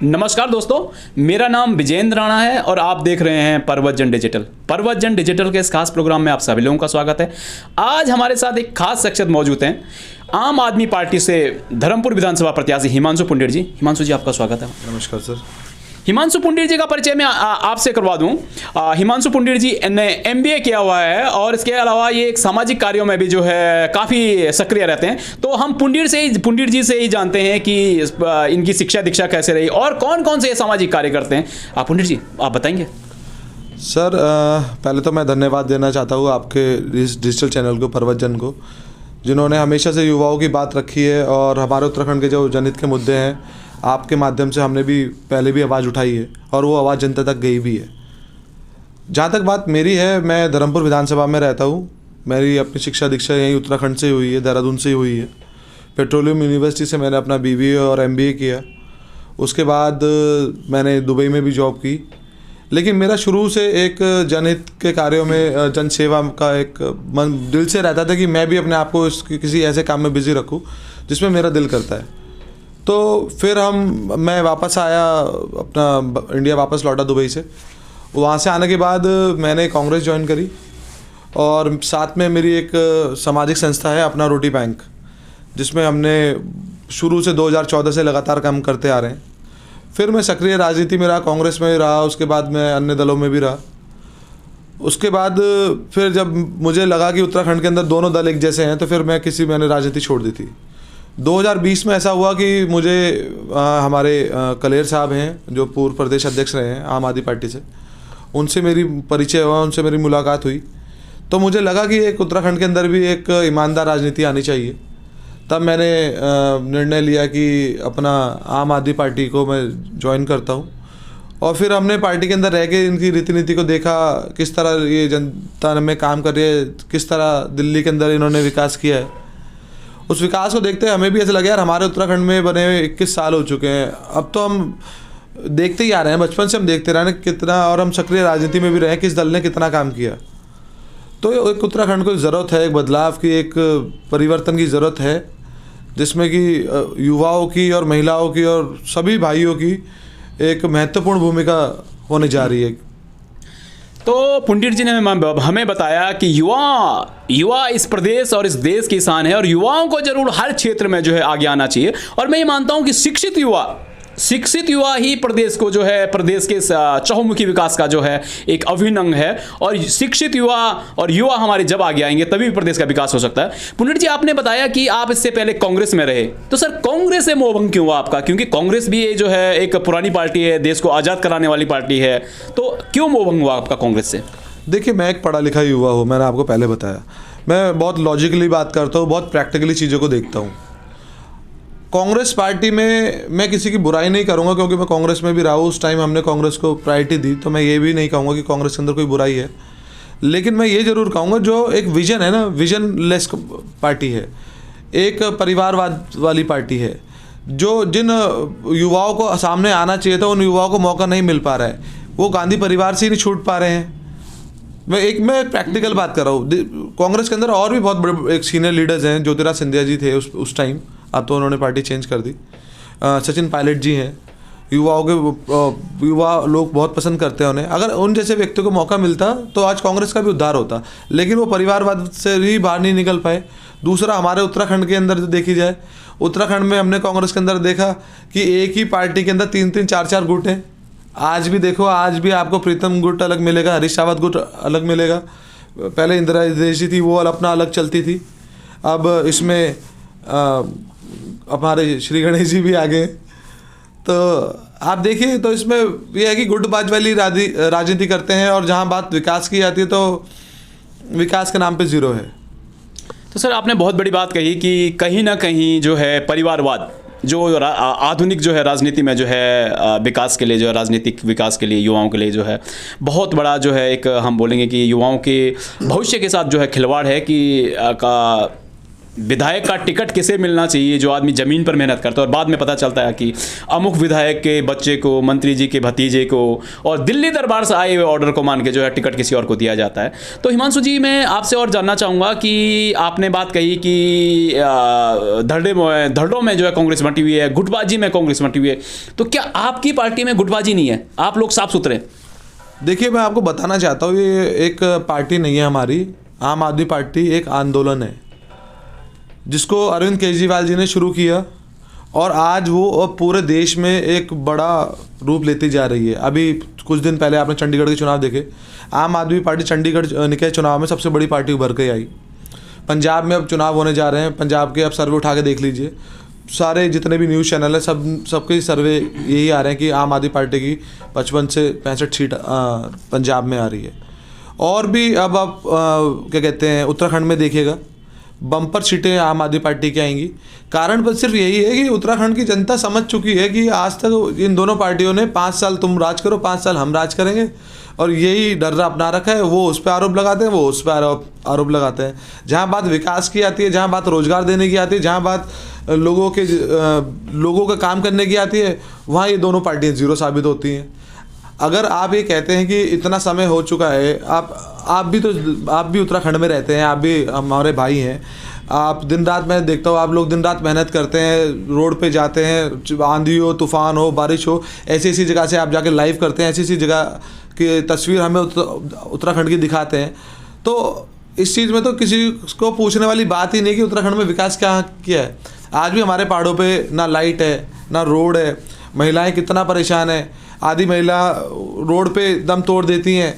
नमस्कार दोस्तों, मेरा नाम विजेंद्र राणा है और आप देख रहे हैं पर्वत जन डिजिटल। पर्वत जन डिजिटल के इस खास प्रोग्राम में आप सभी लोगों का स्वागत है। आज हमारे साथ एक खास शख्सियत मौजूद हैं, आम आदमी पार्टी से धर्मपुर विधानसभा प्रत्याशी हिमांशु पुंडीर जी। हिमांशु जी, आपका स्वागत है। नमस्कार सर। हिमांशु पुंडीर जी का परिचय मैं आपसे करवा दूं। हिमांशु पुंडीर जी ने MBA किया हुआ है और इसके अलावा ये एक सामाजिक कार्यों में भी जो है काफ़ी सक्रिय रहते हैं। तो हम पुंडीर जी से ही जानते हैं कि इनकी शिक्षा दीक्षा कैसे रही और कौन कौन से सामाजिक कार्य करते हैं। पुंडीर जी, आप बताएंगे। सर पहले तो मैं धन्यवाद देना चाहता हूँ आपके इस डिजिटल चैनल को, पर्वत जन को, जिन्होंने हमेशा से युवाओं की बात रखी है और हमारे उत्तराखंड के जो जनहित के मुद्दे हैं, आपके माध्यम से हमने भी पहले भी आवाज़ उठाई है और वो आवाज़ जनता तक गई भी है। जहाँ तक बात मेरी है, मैं धर्मपुर विधानसभा में रहता हूँ। मेरी अपनी शिक्षा दीक्षा यहीं उत्तराखंड से हुई है, देहरादून से हुई है। पेट्रोलियम यूनिवर्सिटी से मैंने अपना BBA और MBA किया। उसके बाद मैंने दुबई में भी जॉब की। लेकिन मेरा शुरू से एक जनहित के कार्यों में, जन सेवा का एक मन दिल से रहता था कि मैं भी अपने आप को किसी ऐसे काम में बिज़ी रखूँ जिसमें मेरा दिल करता है। तो फिर मैं वापस आया, अपना इंडिया वापस लौटा दुबई से। वहाँ से आने के बाद मैंने कांग्रेस ज्वाइन करी और साथ में मेरी एक सामाजिक संस्था है, अपना रोटी बैंक, जिसमें हमने शुरू से 2014 से लगातार काम करते आ रहे हैं। फिर मैं सक्रिय राजनीति में रहा, कांग्रेस में रहा, उसके बाद मैं अन्य दलों में भी रहा। उसके बाद फिर जब मुझे लगा कि उत्तराखंड के अंदर दोनों दल एक जैसे हैं, तो फिर मैंने राजनीति छोड़ दी थी। 2020 में ऐसा हुआ कि मुझे हमारे कलेर साहब हैं, जो पूर्व प्रदेश अध्यक्ष रहे हैं आम आदमी पार्टी से, उनसे मेरी परिचय हुआ, उनसे मेरी मुलाकात हुई। तो मुझे लगा कि एक उत्तराखंड के अंदर भी एक ईमानदार राजनीति आनी चाहिए। तब मैंने निर्णय लिया कि अपना आम आदमी पार्टी को मैं ज्वाइन करता हूँ। और फिर हमने पार्टी के अंदर रह के इनकी रीति नीति को देखा, किस तरह ये जनता में काम कर रही है, किस तरह दिल्ली के अंदर इन्होंने विकास किया है। उस विकास को देखते हमें भी ऐसा लगा, यार हमारे उत्तराखंड में बने हुए 21 साल हो चुके हैं, अब तो हम देखते ही आ रहे हैं, बचपन से हम देखते रहे हैं कितना, और हम सक्रिय राजनीति में भी रहे, किस दल ने कितना काम किया। तो एक उत्तराखंड को ज़रूरत है, एक बदलाव की, एक परिवर्तन की ज़रूरत है, जिसमें कि युवाओं की और महिलाओं की और सभी भाइयों की एक महत्वपूर्ण भूमिका होने जा रही है। तो पुंडीर जी ने हमें बताया कि युवा इस प्रदेश और इस देश की शान है और युवाओं को जरूर हर क्षेत्र में जो है आगे आना चाहिए। और मैं ये मानता हूं कि शिक्षित युवा ही प्रदेश को जो है, प्रदेश के चहुमुखी विकास का जो है एक अभिन्न अंग है। और शिक्षित युवा हमारे जब आगे आएंगे तभी प्रदेश का विकास हो सकता है। पुंडीर जी, आपने बताया कि आप इससे पहले कांग्रेस में रहे, तो सर कांग्रेस से मोहभंग क्यों हुआ आपका? क्योंकि कांग्रेस भी जो है एक पुरानी पार्टी है, देश को आज़ाद कराने वाली पार्टी है, तो क्यों मोहभंग हुआ आपका कांग्रेस से? देखिए, मैं एक पढ़ा लिखा युवा हूँ, मैंने आपको पहले बताया। मैं बहुत लॉजिकली बात करता हूँ, बहुत प्रैक्टिकली चीज़ों को देखता हूँ। कांग्रेस पार्टी में मैं किसी की बुराई नहीं करूंगा, क्योंकि मैं कांग्रेस में भी रहा हूँ, उस टाइम हमने कांग्रेस को प्रायोरिटी दी, तो मैं ये भी नहीं कहूँगा कि कांग्रेस के अंदर कोई बुराई है। लेकिन मैं ये ज़रूर कहूँगा, जो एक विजन है ना, विजनलेस पार्टी है, एक परिवारवाद वाली पार्टी है, जिन युवाओं को सामने आना चाहिए था, उन युवाओं को मौका नहीं मिल पा रहा है, वो गांधी परिवार से ही नहीं छूट पा रहे हैं। मैं प्रैक्टिकल बात कर रहा हूँ। कांग्रेस के अंदर और भी बहुत बड़े एक सीनियर लीडर्स हैं, ज्योतिराज सिंधिया जी थे उस टाइम, अब तो उन्होंने पार्टी चेंज कर दी। सचिन पायलट जी हैं, युवा लोग बहुत पसंद करते हैं उन्हें। अगर उन जैसे व्यक्तियों को मौका मिलता तो आज कांग्रेस का भी उद्धार होता, लेकिन वो परिवारवाद से ही बाहर नहीं निकल पाए। दूसरा, हमारे उत्तराखंड के अंदर जो देखी जाए, उत्तराखंड में हमने कांग्रेस के अंदर देखा कि एक ही पार्टी के अंदर 3-3, 4-4 गुट हैं। आज भी देखो, आज भी आपको प्रीतम गुट अलग मिलेगा, हरीश रावत गुट अलग मिलेगा। पहले इंदिरा देशी थी, वो अपना अलग चलती थी। अब इसमें हमारे श्री गणेश जी भी आ गए। तो आप देखिए, तो इसमें यह है कि गुटबाज वाली राजनीति करते हैं, और जहां बात विकास की जाती है तो विकास के नाम पे ज़ीरो है। तो सर, आपने बहुत बड़ी बात कही कि कहीं ना कहीं जो है परिवारवाद, जो आधुनिक जो है राजनीति में जो है विकास के लिए, जो है राजनीतिक विकास के लिए युवाओं के लिए जो है बहुत बड़ा जो है एक, हम बोलेंगे कि युवाओं के भविष्य के साथ जो है खिलवाड़ है, कि विधायक का टिकट किसे मिलना चाहिए, जो आदमी ज़मीन पर मेहनत करता है और बाद में पता चलता है कि अमुक विधायक के बच्चे को, मंत्री जी के भतीजे को और दिल्ली दरबार से आए हुए ऑर्डर को मान के जो है टिकट किसी और को दिया जाता है। तो हिमांशु जी, मैं आपसे और जानना चाहूँगा कि आपने बात कही कि धड़ों में जो है कांग्रेस बंटी हुई है, गुटबाजी में कांग्रेस बंटी हुई है, तो क्या आपकी पार्टी में गुटबाजी नहीं है? आप लोग साफ सुथरे? देखिए, मैं आपको बताना चाहता हूँ, ये एक पार्टी नहीं है हमारी। आम आदमी पार्टी एक आंदोलन है जिसको अरविंद केजरीवाल जी ने शुरू किया और आज वो पूरे देश में एक बड़ा रूप लेती जा रही है। अभी कुछ दिन पहले आपने चंडीगढ़ के चुनाव देखे, आम आदमी पार्टी चंडीगढ़ निकाय चुनाव में सबसे बड़ी पार्टी उभर के आई। पंजाब में अब चुनाव होने जा रहे हैं, पंजाब के अब सर्वे उठा के देख लीजिए, सारे जितने भी न्यूज़ चैनल है सबके सर्वे यही आ रहे हैं कि आम आदमी पार्टी की 55 से 65 सीट पंजाब में आ रही है। और भी अब आप क्या कहते हैं, उत्तराखंड में देखिएगा बम्पर सीटें आम आदमी पार्टी की आएंगी। कारण बस सिर्फ यही है कि उत्तराखंड की जनता समझ चुकी है कि आज तक इन दोनों पार्टियों ने 5 साल तुम राज करो, 5 साल हम राज करेंगे, और यही डर्रा अपना रखा है। वो उस पर आरोप लगाते हैं, वो उस पर आरोप लगाते हैं। जहाँ बात विकास की आती है, जहाँ बात रोजगार देने की आती है, जहाँ बात लोगों का काम करने की आती है, वहाँ ये दोनों पार्टियाँ जीरो साबित होती हैं। अगर आप ये कहते हैं कि इतना समय हो चुका है, आप भी उत्तराखंड में रहते हैं, आप भी हमारे भाई हैं, आप दिन रात, मैं देखता हूँ आप लोग दिन रात मेहनत करते हैं, रोड पे जाते हैं, आंधी हो, तूफान हो, बारिश हो, ऐसी ऐसी जगह से आप जाके लाइव करते हैं, ऐसी ऐसी जगह की तस्वीर हमें उत्तराखंड की दिखाते हैं। तो इस चीज़ में तो किसी को पूछने वाली बात ही नहीं कि उत्तराखंड में विकास क्या किया है। आज भी हमारे पहाड़ों पे ना लाइट है, ना रोड है, महिलाएं कितना परेशान है, आधी महिला रोड पे दम तोड़ देती हैं,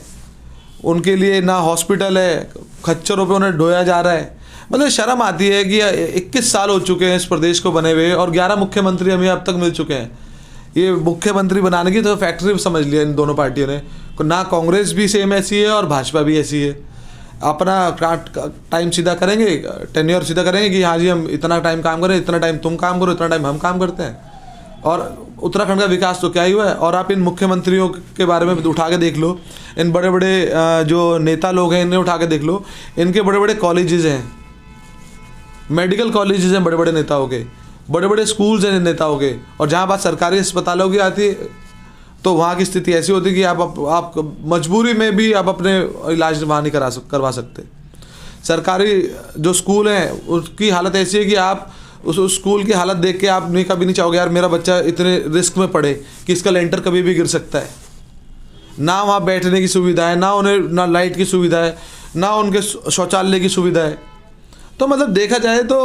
उनके लिए ना हॉस्पिटल है, खच्चरों पे उन्हें ढोया जा रहा है। मतलब शर्म आती है कि 21 साल हो चुके हैं इस प्रदेश को बने हुए और 11 मुख्यमंत्री हमें अब तक मिल चुके हैं। ये मुख्यमंत्री बनाने की तो फैक्ट्री समझ लिया इन दोनों पार्टियों ने। ना कांग्रेस भी सेम ऐसी है और भाजपा भी ऐसी है। अपना टाइम सीधा करेंगे, टेन्योर सीधा करेंगे कि हाँ जी हम इतना टाइम काम करें, इतना टाइम तुम काम करो, इतना टाइम हम काम करते हैं। और उत्तराखंड का विकास तो क्या ही हुआ है। और आप इन मुख्यमंत्रियों के बारे में उठा के देख लो, इन बड़े बड़े जो नेता लोग हैं इन्हें उठा के देख लो, इनके बड़े बड़े कॉलेजेस हैं, मेडिकल कॉलेजेस हैं बड़े बड़े नेताओं के, बड़े बड़े स्कूल्स हैं नेताओं के। और जहाँ बात सरकारी अस्पतालों की आती है तो वहाँ की स्थिति ऐसी होती है कि आप मजबूरी में भी आप अपने इलाज वहाँ नहीं करवा सकते। सरकारी जो स्कूल हैं उसकी हालत ऐसी है कि आप उस स्कूल की हालत देख के आप कभी नहीं चाहोगे यार मेरा बच्चा इतने रिस्क में पड़े कि इसका लेंटर कभी भी गिर सकता है। ना वहाँ बैठने की सुविधा है, ना उन्हें ना लाइट की सुविधा है, ना उनके शौचालय की सुविधा है। तो मतलब देखा जाए तो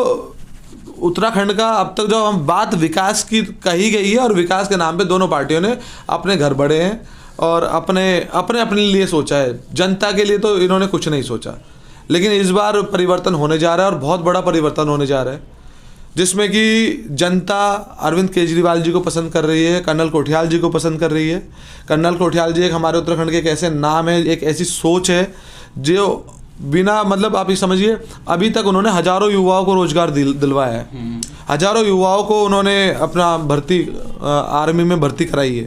उत्तराखंड का अब तक जो हम बात विकास की कही गई है और विकास के नाम पे दोनों पार्टियों ने अपने घर बढ़े हैं और अपने लिए सोचा है। जनता के लिए तो इन्होंने कुछ नहीं सोचा। लेकिन इस बार परिवर्तन होने जा रहा है और बहुत बड़ा परिवर्तन होने जा रहा है, जिसमें कि जनता अरविंद केजरीवाल जी को पसंद कर रही है, कर्नल कोठियाल जी को पसंद कर रही है। कर्नल कोठियाल जी एक हमारे उत्तराखंड के एक ऐसे नाम है, एक ऐसी सोच है जो बिना मतलब आप ये समझिए अभी तक उन्होंने हजारों युवाओं को रोजगार दिलवाया है, हजारों युवाओं को उन्होंने अपना भर्ती आर्मी में भर्ती कराई है।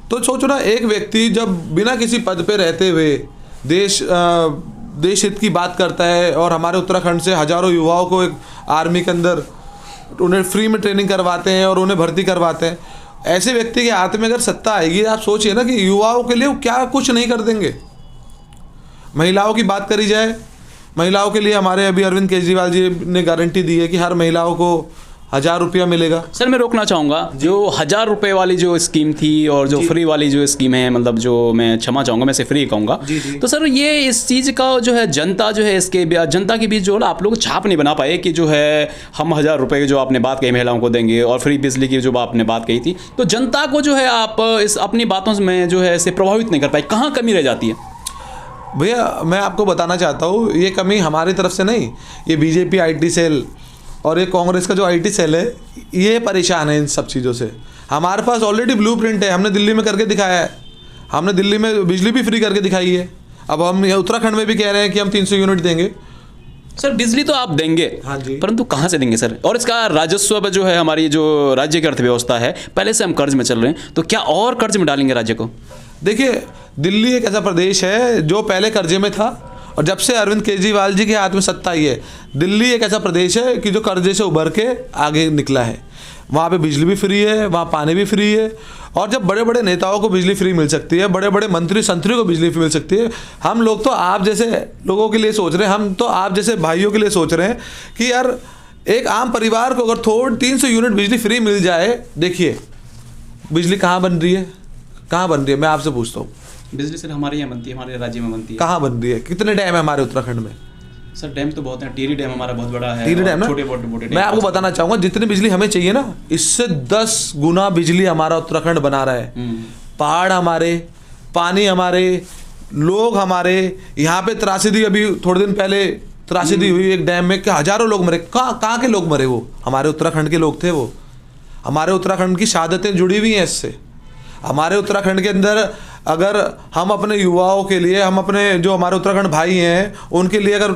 तो सोचो ना, एक व्यक्ति जब बिना किसी पद पे रहते हुए देश हित की बात करता है और हमारे उत्तराखंड से हजारों युवाओं को एक आर्मी के अंदर उन्हें फ्री में ट्रेनिंग करवाते हैं और उन्हें भर्ती करवाते हैं। ऐसे व्यक्ति के हाथ में अगर सत्ता आएगी, आप सोचिए ना कि युवाओं के लिए वो क्या कुछ नहीं कर देंगे। महिलाओं की बात करी जाए, महिलाओं के लिए हमारे अभी अरविंद केजरीवाल जी ने गारंटी दी है कि हर महिलाओं को 1000 रुपया मिलेगा। सर मैं रोकना चाहूँगा, जो 1000 रुपये वाली जो स्कीम थी और जो फ्री वाली जो स्कीम है, मतलब जो मैं क्षमा चाहूँगा, मैं से फ्री कहूँगा। तो सर ये इस चीज़ का जो है जनता जो है इसके जनता के बीच जो आप लोग छाप नहीं बना पाए कि जो है हम 1000 रुपये की जो आपने बात कही महिलाओं को देंगे और फ्री बिजली की जो आपने बात कही थी, तो जनता को जो है आप इस अपनी बातों में जो है इसे प्रभावित नहीं कर पाए। कहाँ कमी रह जाती है? भैया मैं आपको बताना चाहता हूँ, ये कमी हमारी तरफ से नहीं, ये बीजेपी आईटी सेल और ये कांग्रेस का जो आईटी सेल है ये परेशान है इन सब चीज़ों से। हमारे पास ऑलरेडी ब्लूप्रिंट है, हमने दिल्ली में करके दिखाया है, हमने दिल्ली में बिजली भी फ्री करके दिखाई है। अब हम उत्तराखंड में भी कह रहे हैं कि हम 300 यूनिट देंगे। सर बिजली तो आप देंगे, हाँ जी, परंतु कहाँ से देंगे सर? और इसका राजस्व जो है हमारी जो राज्य की अर्थव्यवस्था है, पहले से हम कर्ज में चल रहे हैं, तो क्या और कर्ज में डालेंगे राज्य को? देखिए दिल्ली एक ऐसा प्रदेश है जो पहले कर्जे में था और जब से अरविंद केजरीवाल जी के हाथ में सत्ता आई है, दिल्ली एक ऐसा प्रदेश है कि जो कर्जे से उभर के आगे निकला है। वहाँ पे बिजली भी फ्री है, वहाँ पानी भी फ्री है, और जब बड़े बड़े नेताओं को बिजली फ्री मिल सकती है, बड़े बड़े मंत्री संतरी को बिजली फ्री मिल सकती है, हम लोग तो आप जैसे लोगों के लिए सोच रहे हैं, हम तो आप जैसे भाइयों के लिए सोच रहे हैं कि यार एक आम परिवार को अगर 300 यूनिट बिजली फ्री मिल जाए। देखिए बिजली कहाँ बन रही है, कहाँ बन रही है, मैं आपसे पूछता हूँ। बिजली सर हमारे यहाँ बनती है, हमारे राज्य में बनती है। कहाँ बन रही है, कितने डैम है हमारे उत्तराखंड में? सर डैम तो बहुत है, टिहरी डैम हमारा बहुत बड़ा है, टिहरी डैम ना, छोटे मोटे मैं आपको बताना चाहूँगा जितनी बिजली हमें चाहिए ना, इससे 10 गुना बिजली हमारा उत्तराखंड बना रहा है। पहाड़ हमारे, पानी हमारे, लोग हमारे। यहाँ पे त्रासदी, अभी थोड़े दिन पहले त्रासदी हुई एक डैम में कि हजारों लोग मरे। कहाँ के लोग मरे? वो हमारे उत्तराखंड के लोग थे। वो हमारे उत्तराखंड की शहादतें जुड़ी हुई हैं इससे। हमारे उत्तराखंड के अंदर अगर हम अपने युवाओं के लिए, हम अपने जो हमारे उत्तराखंड भाई हैं उनके लिए अगर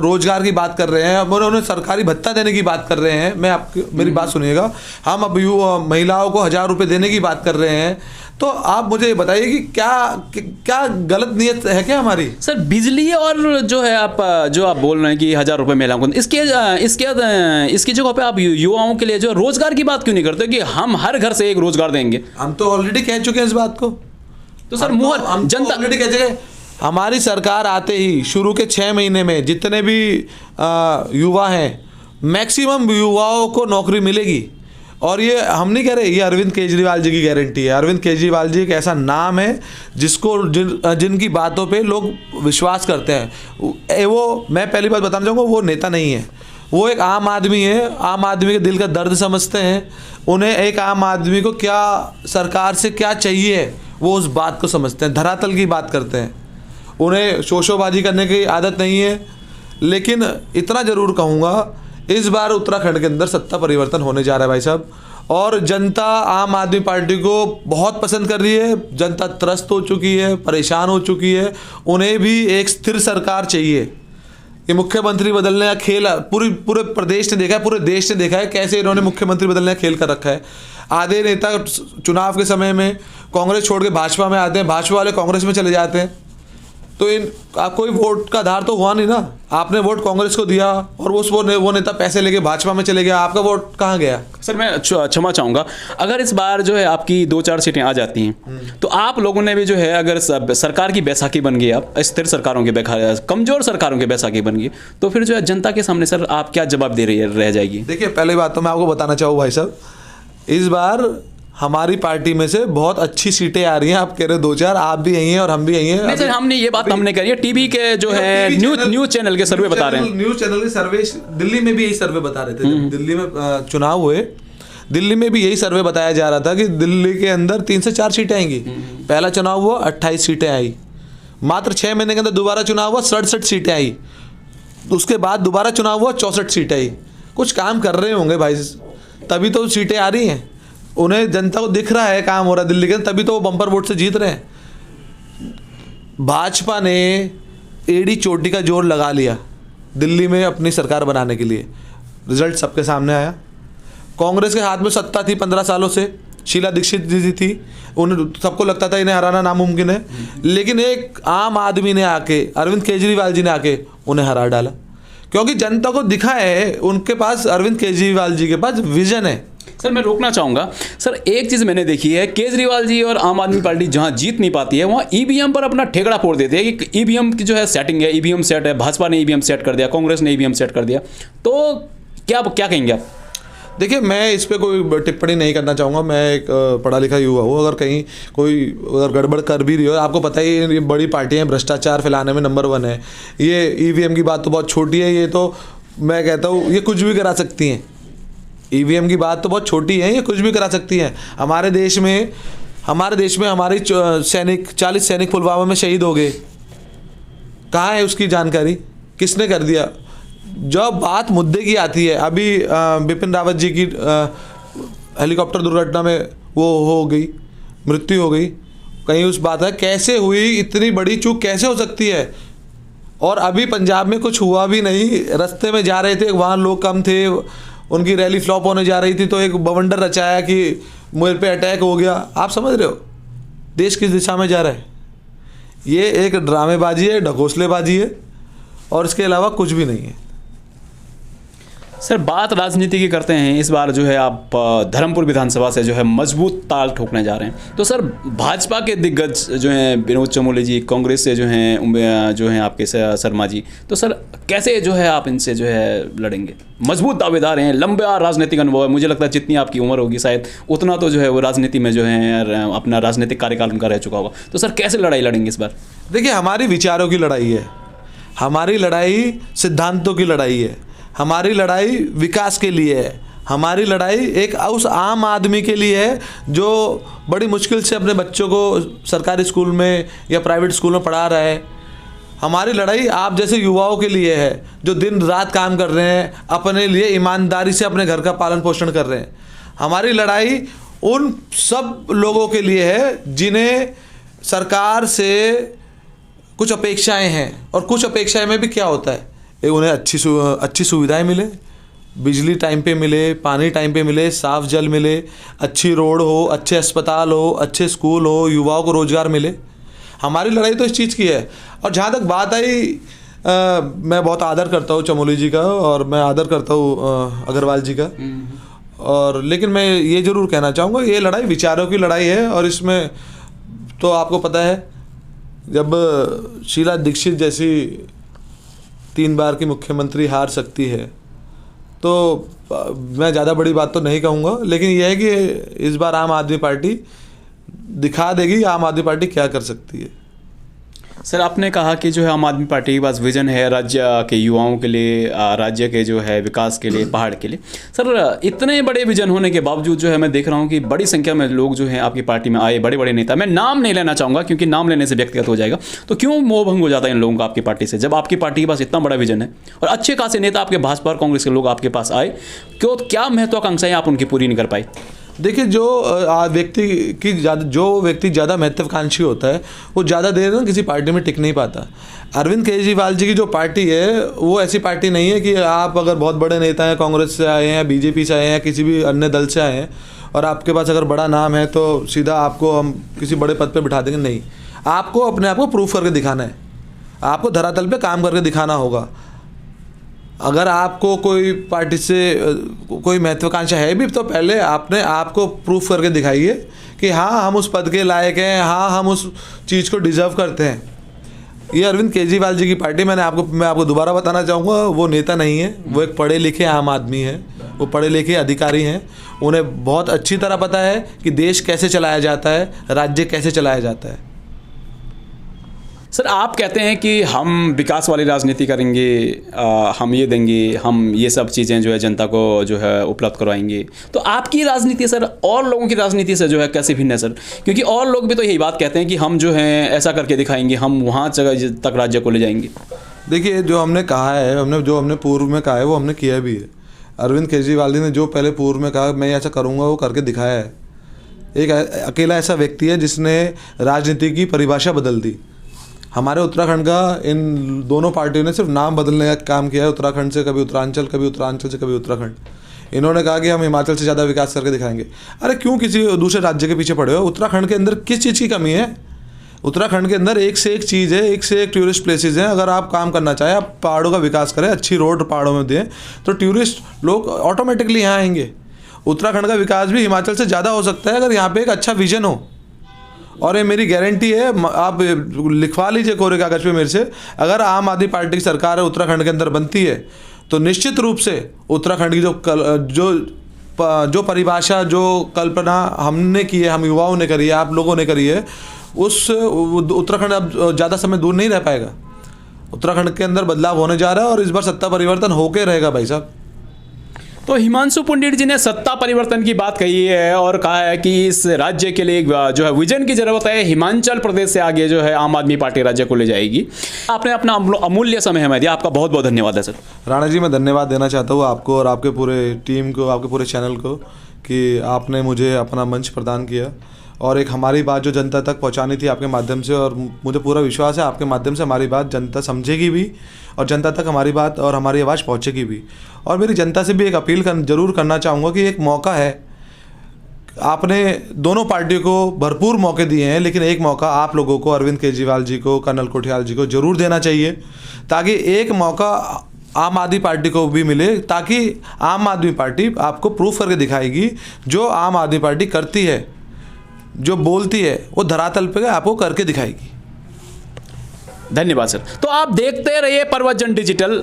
रोजगार की बात कर रहे हैं, उन्हें सरकारी भत्ता देने की बात कर रहे हैं, मैं आपकी मेरी बात सुनिएगा, हम अब महिलाओं को 1000 रुपये देने की बात कर रहे हैं, तो आप मुझे ये बताइए कि क्या गलत नीयत है क्या हमारी? सर बिजली और जो है आप बोल रहे हैं कि 1000 रुपये महिलाओं को, इसकी जगह पे आप युवाओं के लिए जो रोजगार की बात क्यों नहीं करते कि हम हर घर से एक रोजगार देंगे? हम तो ऑलरेडी कह चुके हैं इस बात को। तो सर मुहर जनता ऑलरेडी कह चुके। हमारी सरकार आते ही शुरू के 6 महीने में जितने भी युवा हैं, मैक्सिमम युवाओं को नौकरी मिलेगी। और ये हम नहीं कह रहे, ये अरविंद केजरीवाल जी की गारंटी है। अरविंद केजरीवाल जी एक ऐसा नाम है जिसको जिनकी बातों पे लोग विश्वास करते हैं। वो, मैं पहली बात बताना चाहूँगा, वो नेता नहीं है, वो एक आम आदमी है। आम आदमी के दिल का दर्द समझते हैं। उन्हें एक आम आदमी को क्या सरकार से क्या चाहिए वो उस बात को समझते हैं, धरातल की बात करते हैं। उन्हें शोशोबाजी करने की आदत नहीं है। लेकिन इतना ज़रूर कहूँगा, इस बार उत्तराखंड के अंदर सत्ता परिवर्तन होने जा रहा है भाई साहब, और जनता आम आदमी पार्टी को बहुत पसंद कर रही है। जनता त्रस्त हो चुकी है, परेशान हो चुकी है। उन्हें भी एक स्थिर सरकार चाहिए। ये मुख्यमंत्री बदलने का खेल पूरे प्रदेश ने देखा है, पूरे देश ने देखा है कैसे इन्होंने मुख्यमंत्री बदलने का खेल कर रखा है। आधे नेता चुनाव के समय में कांग्रेस छोड़ के भाजपा में आते हैं, भाजपा वाले कांग्रेस में चले जाते हैं। तो कोई वोट का आधार तो हुआ नहीं ना। आपने वोट कांग्रेस को दिया और वो नेता पैसे लेके भाजपा में चले गया, आपका वोट कहाँ गया? सर मैं क्षमा चाहूँगा, अगर इस बार जो है आपकी 2-4 सीटें आ जाती हैं तो आप लोगों ने भी जो है, अगर सरकार की बैसाखी बन गई, आप स्थिर सरकारों की कमजोर सरकारों की बैसाखी बन गई, तो फिर जो है जनता के सामने सर आप क्या जवाब दे रह जाएगी? देखिए, पहली बात तो मैं आपको बताना चाहूँ भाई साहब, इस बार हमारी पार्टी में से बहुत अच्छी सीटें आ रही हैं। आप कह रहे 2-4, आप भी यही हैं और हम भी यही हैं। नहीं सर, हमने ये बात हमने करी है, टीवी के जो है न्यूज चैनल के सर्वे बता रहे हैं। न्यूज चैनल के सर्वे, दिल्ली में भी यही सर्वे बता रहे थे। जब दिल्ली में चुनाव हुए, दिल्ली में भी यही सर्वे बताया जा रहा था कि दिल्ली के अंदर 3 से 4 सीटें आएंगी। पहला चुनाव हुआ, 28 सीटें आई। मात्र 6 महीने के अंदर दोबारा चुनाव हुआ, 67 सीटें आई। उसके बाद दोबारा चुनाव हुआ, 64 सीटें आई। कुछ काम कर रहे होंगे भाई, तभी तो सीटें आ रही हैं। उन्हें जनता को दिख रहा है काम हो रहा है दिल्ली के, तभी तो वो बम्पर वोट से जीत रहे हैं। भाजपा ने एड़ी चोटी का जोर लगा लिया दिल्ली में अपनी सरकार बनाने के लिए। रिजल्ट सबके सामने आया। कांग्रेस के हाथ में सत्ता थी 15 सालों से, शीला दीक्षित जी थी, उन्हें सबको लगता था इन्हें हराना नामुमकिन है। लेकिन एक आम आदमी ने आके, अरविंद केजरीवाल जी ने आके उन्हें हरा डाला, क्योंकि जनता को दिखा है उनके पास, अरविंद केजरीवाल जी के पास विजन है। सर मैं रोकना चाहूँगा, सर एक चीज़ मैंने देखी है, केजरीवाल जी और आम आदमी पार्टी जहाँ जीत नहीं पाती है वहाँ ईवीएम पर अपना ठेकड़ा फोड़ देते हैं कि ईवीएम की जो है सेटिंग है, ईवीएम सेट है, भाजपा ने ईवीएम सेट कर दिया, कांग्रेस ने ईवीएम सेट कर दिया। तो क्या कहेंगे आप? देखिए, मैं इस पर कोई टिप्पणी नहीं करना चाहूँगा। मैं एक पढ़ा लिखा युवा हूँ। अगर कहीं कोई अगर गड़बड़ कर भी रही हो, आपको पता ही ये बड़ी पार्टियाँ भ्रष्टाचार फैलाने में नंबर 1 है। ये ईवीएम की बात तो बहुत छोटी है, ये तो मैं कहता हूँ ये कुछ भी करा सकती हैं। ईवीएम की बात तो बहुत छोटी है, ये कुछ भी करा सकती हैं। हमारे देश में हमारे सैनिक 40 सैनिक पुलवामा में शहीद हो गए। कहाँ है उसकी जानकारी? किसने कर दिया? जब बात मुद्दे की आती है, अभी बिपिन रावत जी की हेलीकॉप्टर दुर्घटना में वो हो गई, मृत्यु हो गई। कहीं उस बात है कैसे हुई, इतनी बड़ी चूक कैसे हो सकती है? और अभी पंजाब में कुछ हुआ भी नहीं, रास्ते में जा रहे थे, वहाँ लोग कम थे, उनकी रैली फ्लॉप होने जा रही थी, तो एक बवंडर रचाया कि मुझ पे अटैक हो गया। आप समझ रहे हो देश किस दिशा में जा रहा है? ये एक ड्रामेबाजी है, ढकोसलेबाजी है। और इसके अलावा कुछ भी नहीं है। सर बात राजनीति की करते हैं, इस बार जो है आप धर्मपुर विधानसभा से जो है मजबूत ताल ठोकने जा रहे हैं, तो सर भाजपा के दिग्गज जो हैं विनोद चमोली जी, कांग्रेस से जो हैं आपके शर्मा जी, तो सर कैसे जो है आप इनसे जो है लड़ेंगे? मजबूत दावेदार हैं, लंबा राजनीतिक अनुभव है, मुझे लगता है जितनी आपकी उम्र होगी शायद उतना तो जो है वो राजनीति में जो है अपना राजनीतिक कार्यकाल उनका रह चुका होगा, तो सर कैसे लड़ाई लड़ेंगे इस बार? देखिए, हमारी विचारों की लड़ाई है, हमारी लड़ाई सिद्धांतों की लड़ाई है, हमारी लड़ाई विकास के लिए है, हमारी लड़ाई एक उस आम आदमी के लिए है जो बड़ी मुश्किल से अपने बच्चों को सरकारी स्कूल में या प्राइवेट स्कूल में पढ़ा रहा है। हमारी लड़ाई आप जैसे युवाओं के लिए है जो दिन रात काम कर रहे हैं, अपने लिए ईमानदारी से अपने घर का पालन पोषण कर रहे हैं। हमारी लड़ाई उन सब लोगों के लिए है जिन्हें सरकार से कुछ अपेक्षाएं हैं, और कुछ अपेक्षाएं में भी क्या होता है, उन्हें अच्छी सुविधाएं मिले, बिजली टाइम पे मिले, पानी टाइम पे मिले, साफ जल मिले, अच्छी रोड हो, अच्छे अस्पताल हो, अच्छे स्कूल हो, युवाओं को रोज़गार मिले। हमारी लड़ाई तो इस चीज़ की है। और जहाँ तक बात आई, मैं बहुत आदर करता हूँ चमोली जी का, और मैं आदर करता हूँ अग्रवाल जी का, और लेकिन मैं ये ज़रूर कहना चाहूँगा, ये लड़ाई विचारों की लड़ाई है। और इसमें तो आपको पता है, जब शीला दीक्षित जैसी 3 बार की मुख्यमंत्री हार सकती है, तो मैं ज़्यादा बड़ी बात तो नहीं कहूँगा, लेकिन यह है कि इस बार आम आदमी पार्टी दिखा देगी आम आदमी पार्टी क्या कर सकती है। सर आपने कहा कि जो है आम आदमी पार्टी के पास विजन है राज्य के युवाओं के लिए, राज्य के जो है विकास के लिए, पहाड़ के लिए। सर इतने बड़े विजन होने के बावजूद जो है मैं देख रहा हूँ कि बड़ी संख्या में लोग जो हैं आपकी पार्टी में आए, बड़े बड़े नेता, मैं नाम नहीं लेना चाहूँगा क्योंकि नाम लेने से व्यक्तिगत हो जाएगा, तो क्यों मोह भंग हो जाता है इन लोगों का आपकी पार्टी से, जब आपकी पार्टी के पास इतना बड़ा विजन है और अच्छे खासे नेता आपके भाजपा और कांग्रेस के लोग आपके पास आए, क्यों, क्या महत्वाकांक्षाएं आप उनकी पूरी नहीं कर पाए? देखिए, जो व्यक्ति ज़्यादा महत्वाकांक्षी होता है वो ज़्यादा देर ना किसी पार्टी में टिक नहीं पाता। अरविंद केजरीवाल जी की जो पार्टी है वो ऐसी पार्टी नहीं है कि आप अगर बहुत बड़े नेता हैं, कांग्रेस से आए हैं या बीजेपी से आए हैं या किसी भी अन्य दल से आए हैं और आपके पास अगर बड़ा नाम है तो सीधा आपको हम किसी बड़े पद पर बिठा देंगे। नहीं, आपको अपने आप को प्रूफ करके दिखाना है, आपको धरातल पे काम करके दिखाना होगा। अगर आपको कोई पार्टी से कोई महत्वाकांक्षा है भी तो पहले आपने आपको प्रूफ करके दिखाइए कि हाँ हम उस पद के लायक हैं, हाँ हम उस चीज़ को डिज़र्व करते हैं। ये अरविंद केजरीवाल जी की पार्टी, मैं आपको दोबारा बताना चाहूँगा, वो नेता नहीं है, वो एक पढ़े लिखे आम आदमी है, वो पढ़े लिखे अधिकारी हैं। उन्हें बहुत अच्छी तरह पता है कि देश कैसे चलाया जाता है, राज्य कैसे चलाया जाता है। सर आप कहते हैं कि हम विकास वाली राजनीति करेंगे, हम ये देंगे, हम ये सब चीज़ें जो है जनता को जो है उपलब्ध करवाएंगे, तो आपकी राजनीति सर और लोगों की राजनीति से जो है कैसे भिन्न है सर? क्योंकि और लोग भी तो यही बात कहते हैं कि हम जो है ऐसा करके दिखाएंगे, हम वहाँ जगह तक राज्य को ले जाएंगे। देखिए, जो हमने कहा है, हमने पूर्व में कहा है वो हमने किया भी है। अरविंद केजरीवाल जी ने जो पहले पूर्व में कहा मैं ऐसा करूँगा वो करके दिखाया है। एक अकेला ऐसा व्यक्ति है जिसने राजनीति की परिभाषा बदल दी। हमारे उत्तराखंड का इन दोनों पार्टियों ने सिर्फ नाम बदलने का काम किया है, उत्तराखंड से कभी उत्तरांचल, कभी उत्तरांचल से कभी उत्तराखंड। इन्होंने कहा कि हम हिमाचल से ज़्यादा विकास करके दिखाएंगे। अरे क्यों किसी दूसरे राज्य के पीछे पड़े हो? उत्तराखंड के अंदर किस चीज़ की कमी है? उत्तराखंड के अंदर एक से एक चीज़ है, एक से एक टूरिस्ट प्लेसेस हैं। अगर आप काम करना चाहें, आप पहाड़ों का विकास करें, अच्छी रोड पहाड़ों में दें, तो टूरिस्ट लोग ऑटोमेटिकली यहाँ आएंगे। उत्तराखंड का विकास भी हिमाचल से ज़्यादा हो सकता है अगर यहाँ पे एक अच्छा विजन हो। और ये मेरी गारंटी है, आप लिखवा लीजिए कोरे कागज़ पे मेरे से, अगर आम आदमी पार्टी की सरकार उत्तराखंड के अंदर बनती है तो निश्चित रूप से उत्तराखंड की जो परिभाषा, जो कल्पना हमने की है, हम युवाओं ने करी है, आप लोगों ने करी है, उस उत्तराखंड अब ज़्यादा समय दूर नहीं रह पाएगा। उत्तराखंड के अंदर बदलाव होने जा रहा है और इस बार सत्ता परिवर्तन होके रहेगा भाई साहब। तो हिमांशु पंडित जी ने सत्ता परिवर्तन की बात कही है और कहा है कि इस राज्य के लिए जो है विजन की जरूरत है। हिमाचल प्रदेश से आगे जो है आम आदमी पार्टी राज्य को ले जाएगी। आपने अपना अमूल्य समय हमें दिया, आपका बहुत बहुत धन्यवाद है सर। राणा जी, मैं धन्यवाद देना चाहता हूँ आपको और आपके पूरे टीम को, आपके पूरे चैनल को, कि आपने मुझे अपना मंच प्रदान किया और एक हमारी बात जो जनता तक पहुंचानी थी आपके माध्यम से, और मुझे पूरा विश्वास है आपके माध्यम से हमारी बात जनता समझेगी भी और जनता तक हमारी बात और हमारी आवाज़ पहुंचेगी भी। और मेरी जनता से भी एक अपील जरूर करना चाहूँगा कि एक मौका है, आपने दोनों पार्टियों को भरपूर मौके दिए हैं, लेकिन एक मौका आप लोगों को, अरविंद केजरीवाल जी को, कर्नल कोठियाल जी को जरूर देना चाहिए, ताकि एक मौका आम आदमी पार्टी को भी मिले, ताकि आम आदमी पार्टी आपको प्रूफ करके दिखाएगी जो आम आदमी पार्टी करती है, जो बोलती है, वो धरातल पे आपको करके दिखाएगी। धन्यवाद सर। तो आप देखते रहिए प्रवचन डिजिटल।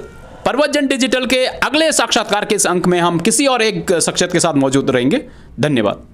प्रवचन डिजिटल के अगले साक्षात्कार के इस अंक में हम किसी और एक शख्सियत के साथ मौजूद रहेंगे। धन्यवाद।